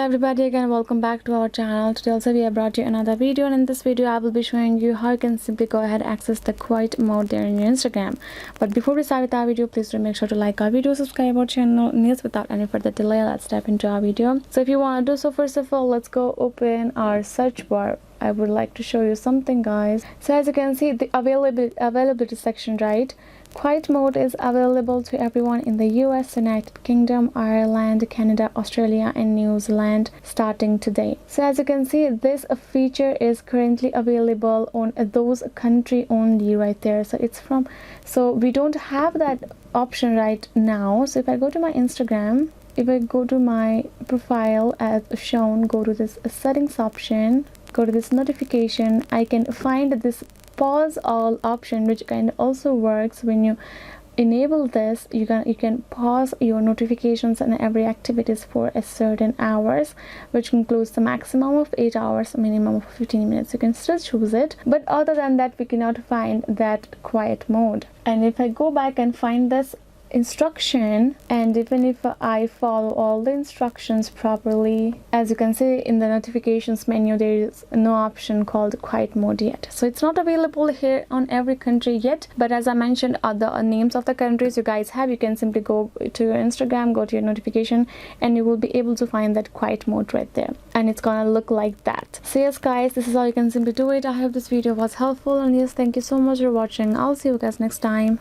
everybody, again welcome back to our channel. Today also we have brought you another video, and in this video I will be showing you how you can simply go ahead and access the quiet mode there in your Instagram. But before we start with our video, please do make sure to like our video, subscribe our channel, and yes, without any further delay, let's step into our video. So if you want to do so, first of all, let's go open our search bar. I would like to show you something, guys. So as you can see, the availability section, right? Quiet mode is available to everyone in the US, United Kingdom, Ireland, Canada, Australia, and New Zealand starting today. So as you can see, this feature is currently available on those country only right there. So we don't have that option right now. So if I go to my Instagram, if I go to my profile as shown, go to this settings option, go to this notification, I can find this pause all option, which kind of also works when you enable this. You can pause your notifications and every activities for a certain hours, which includes the maximum of 8 hours, minimum of 15 minutes. You can still choose it, but other than that we cannot find that quiet mode. And if I go back and find this instruction, and even if I follow all the instructions properly, as you can see in the notifications menu, there is no option called quiet mode yet. So it's not available here on every country yet, but as I mentioned, other names of the countries you guys have, you can simply go to your Instagram, go to your notification, and you will be able to find that quiet mode right there, and it's gonna look like that. So yes guys, this is how you can simply do it. I hope this video was helpful, and yes, thank you so much for watching. I'll see you guys next time.